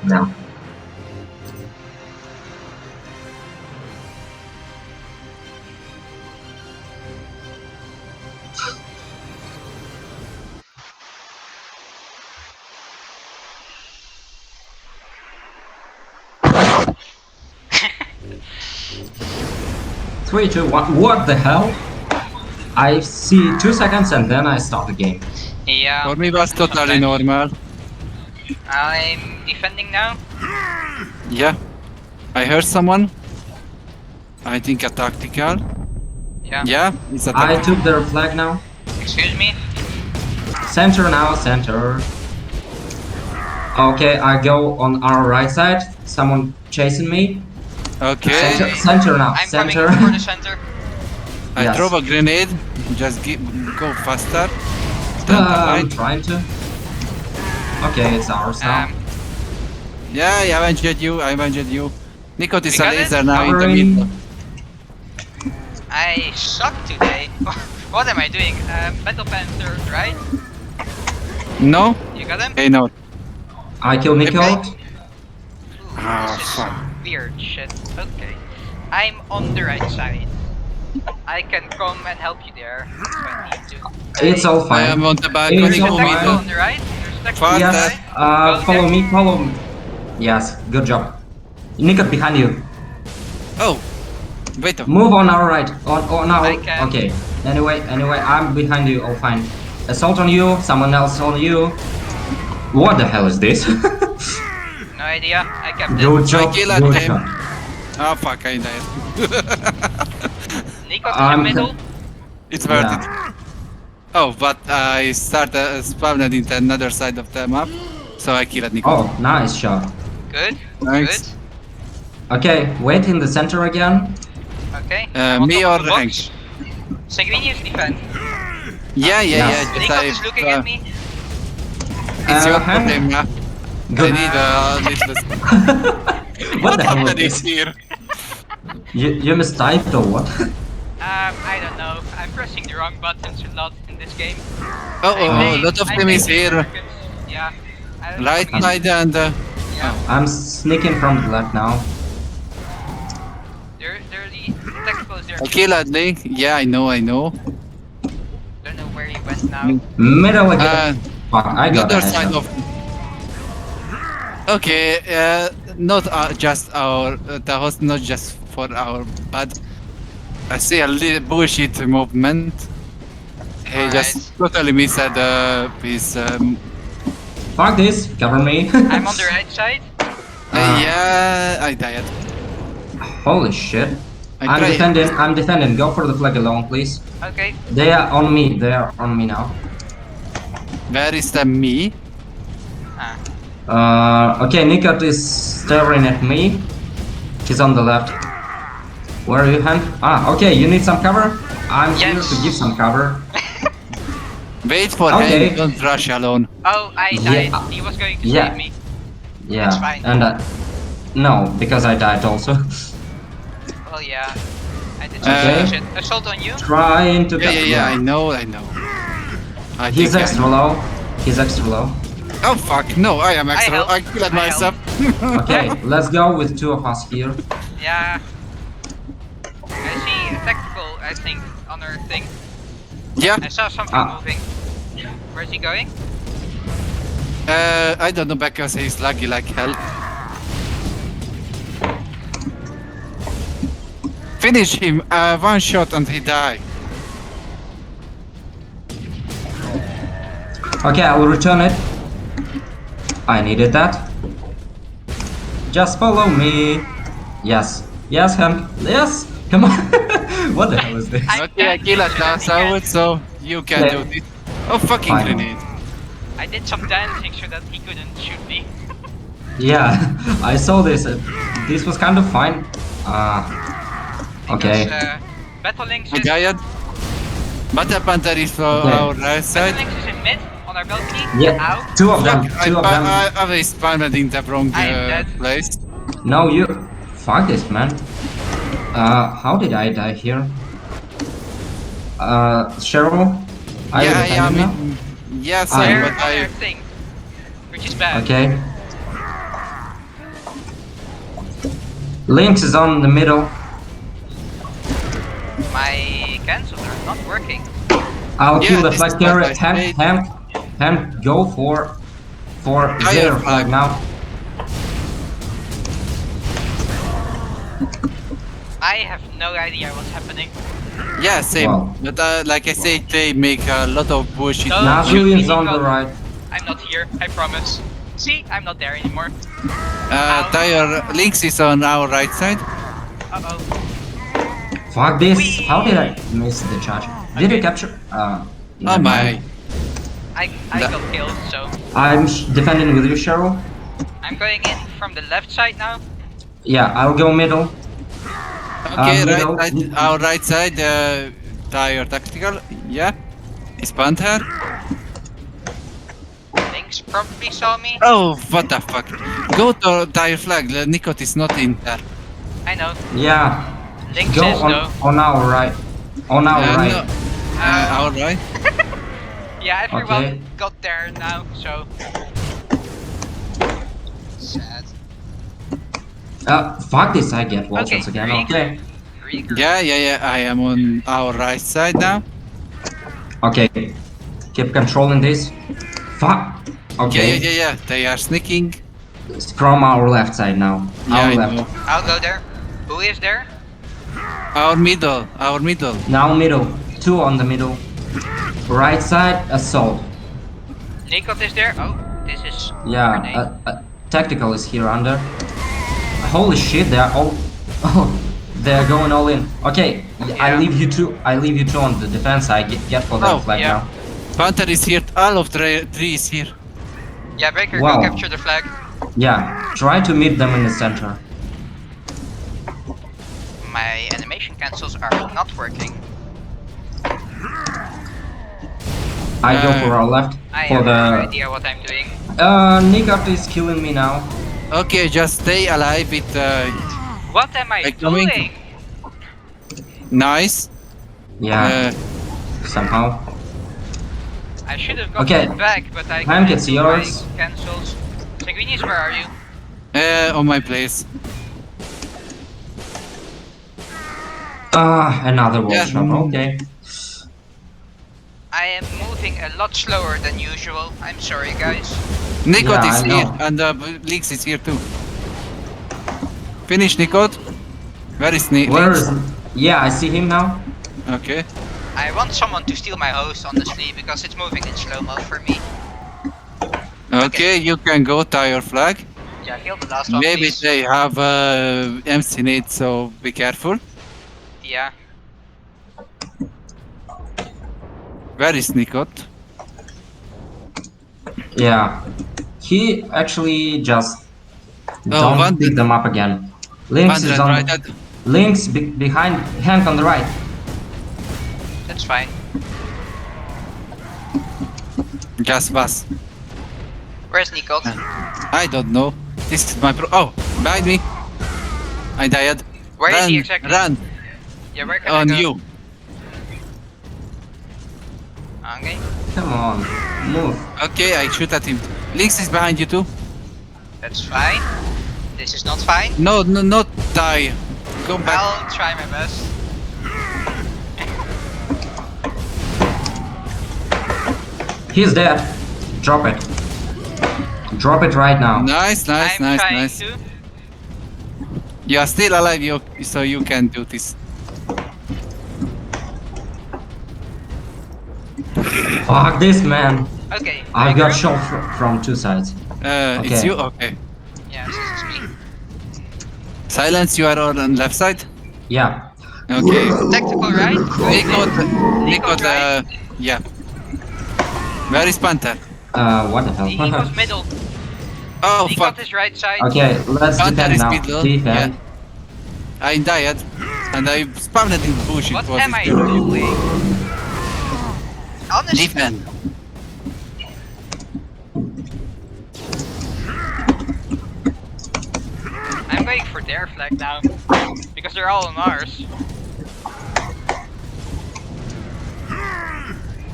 No. Three, two, one. What the hell? I see 2 seconds and then I start the game. Yeah. For me was totally sometimes. normal. I'm defending now. Yeah. I heard someone. I think a tactical. Yeah. Yeah, it's a I tactical. took their flag now. Excuse me. Center now, center. Okay, I go on our right side. Someone chasing me. Okay. Center now, I'm center. coming for the center. I Yes. throw a grenade. Just go faster. Stand I'm right. trying to. Okay, it's ours now. Yeah, I avenged you. I avenged you. Nikot is We a got it? laser now in the Covering. middle. I suck today. What am I doing? Battle Panther, right? No? You got him? Hey, no. I kill Nico. Ooh, Ah, this is fuck. weird shit. Okay. I'm on the right side. I can come and help you there if I need to. It's all I am fine. on the balcony. It's There's all a Go fine. tactical middle. on the right. There's a tactical Fast, on the Yes, right. Go follow there. me, follow me. Yes, good job. Nico behind you. Oh. Wait. Move on our right. On our. I can. Okay. Anyway, I'm behind you. All fine. Assault on you. Someone else on you. What the hell is this? No idea. I kept it. Good job. kill Good him. job. Oh, fuck. I died. Nico to the middle. It's worth Yeah. it. Oh, but I spawned in the another side of the map. So I killed Nikot. Oh, nice shot. Good. Thanks. Okay, wait in the center again. Good. Okay. I'm on Me top or of the box. Hank? Sanguinius defend. Yeah. Yes. Just Nico is looking at me. It's your Hank? problem, yeah. Good. I need a little... What the hell is happened this? here? You mistyped or what? I don't know. I'm pressing the wrong buttons a lot in this game. Oh, I a lot of I them is make here. circuits. Yeah. I don't know. Right side and... Yeah. I'm sneaking from the left now. They're the tacticals there. I killed Link. Yeah, I know. Don't know where he went now. Middle again. Fuck, I The got a other side headshot. of... Okay, not just our... the host, not just for our bad. I see a little bullshit movement. He Alright. just totally missed his... Fuck this, cover me. I'm on the right side. yeah, I died. Holy shit. I I'm tried. defending. Go for the flag alone, please. Okay. They are on me now. Where is the me? Okay, Nikot is staring at me. He's on the left. Where are you, Han? Okay, you need some cover? I'm here Yes. to give some cover. Wait for Okay. him, don't rush alone. Oh, I Yeah. died. He was going to Yeah. save me. Yeah, That's fine. and no, because I died also. Well, yeah. I did Okay. some shit. Assault on you. Trying to Yeah, I know. I He's think extra low. He's extra low. Oh fuck, no, I am extra. help. I killed I myself. Okay, let's go with two of us here. Yeah. I see a tactical, I think, on her thing. Yeah, I saw something moving. Where's he going? I don't know because he's laggy like hell. Finish him, one shot and he die. Okay, I will return it. I needed that. Just follow me. Yes. Yes, Hank. Yes. Come on. What the hell is this? Okay, I killed a Dinosaur, so you can Yeah. do this. Oh, fucking Fine. grenade. I did some dancing so that he couldn't shoot me. Yeah, I saw this. This was kind of fine. Okay. Because, Battle Lynx I is, died. Battle Panther is for Okay. our right side. Battle Lynx is in mid on our balcony. Yeah, Ow. two of them. Fuck, Two of them. I spawned in the wrong I am dead. place. No, you. Fuck this, man. How did I die here? Cheryl? Are you Yeah, defending now? yeah, Ah, sorry, They're but on their I... thing. Which is bad. Okay. Lynx is on the middle. My cancels are not working. I'll Yeah, kill the this flag is carrier. what I said. Hand, go for Tire their flag. flag now. I have no idea what's happening. Yeah, same. Wow. But like I say, they make a lot of bullshit. No. Nazulian's shoot, on the Nico. right. I'm not here, I promise. See, I'm not there anymore. Tire Lynx is on our right side. Uh-oh. Fuck this. Whee! How did I miss the charge? Did Okay. you capture? Oh never my. mind. I That- got killed, so I'm defending with you, Cheryl. I'm going in from the left side now. Yeah, I'll go middle. Okay, middle. right side, our right side, Tire Tactical. Yeah. Is Panther. Lynx probably saw me. Oh, what the fuck. Go to Tire Flag. Nikot is not in there. I know. Yeah, Lynx go is though. on our right. On our right. No. Our right. Yeah, everyone Okay. got there now, so. Sad. Fuck this. I get walls Okay, once again. regroup. Okay. Regroup. Yeah. I am on our right side now. Okay. Keep controlling this. Fuck. Okay. Yeah. They are sneaking. It's from our left side now. Yeah, Our I left. know. I'll go there. Who is there? Our middle. Now middle. Two on the middle. Right side, assault. Nikot is there. Oh, this is. Yeah, Grenade. tactical is here under. Holy shit, they are all. Oh, they're going all in. Okay, I Yeah. leave you two. I leave you two on the defense side. Get for that Oh, flag yeah. now. Panther is here. All of three is here. Yeah, Baker, Wow. go capture the flag. Yeah, try to meet them in the center. My animation cancels are not working. I go for our left. I For have no the. idea what I'm doing. Nikat is killing me now. Okay, just stay alive with What am I Like coming. doing? nice. Yeah, somehow. I should have gotten Okay. it back, but I Hank, can't it's do my yours. cancels. Sanguinis, where are you? On my place. Another wall Yeah. shot. Okay. I am moving a lot slower than usual. I'm sorry, guys. Nikot Yeah, is I here, know. and Lynx is here too. Finish, Nikot. Where is Where Lynx? is? Yeah, I see him now. Okay. I want someone to steal my host, honestly, because it's moving in slow-mo for me. Okay, you can go Tire Flag. Yeah, kill the last one, Maybe please. they have MC Nate, so be careful. Yeah. Where is Nikot? Yeah, he actually just Oh, don't pick them up again. Lynx is 100 on. right. Lynx behind Hank on the right. That's fine. Just pass. Where's Nikot? I don't know. This is my Oh, behind me. I died. Where is run, he exactly? Run Yeah, where can on I go? you. Okay. Come on, move. Okay, I shoot at him. Lynx is behind you too. That's fine. This is not fine. No, not die. Go back. I'll try my best. He's dead. Drop it. Drop it right now. Nice. I'm trying Nice. to. You are still alive, so you can do this. Fuck this, man. Okay. I got regroup. shot from two sides. It's Okay. you? Okay. Yeah, this is me. Silence, you are on left side? Yeah. Okay. Tactical, right? Nikot, right? yeah. Where is Panther? What the He hell? was middle. Oh, He fuck. got his right side. Okay, let's Panther defend is now. middle. Defend. I died. And I spammed in bullshit. What was am I this? doing? Honestly, Defend. I'm going for their flag now. Because they're all on ours.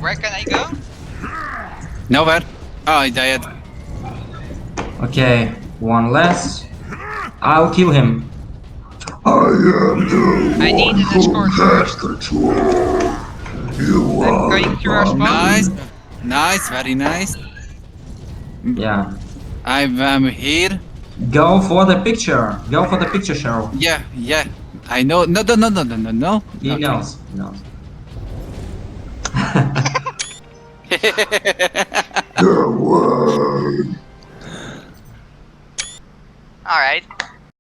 Where can I go? Nowhere. Oh, I died. Okay, one less. I'll kill him. I need an escort first. I'm going through our Nice. spawn. Nice, very nice. Yeah. I'm here. Go for the picture. Go for the picture show. Yeah, yeah. I know. No, no, no, no, no, no, no. He knows. He knows. Alright.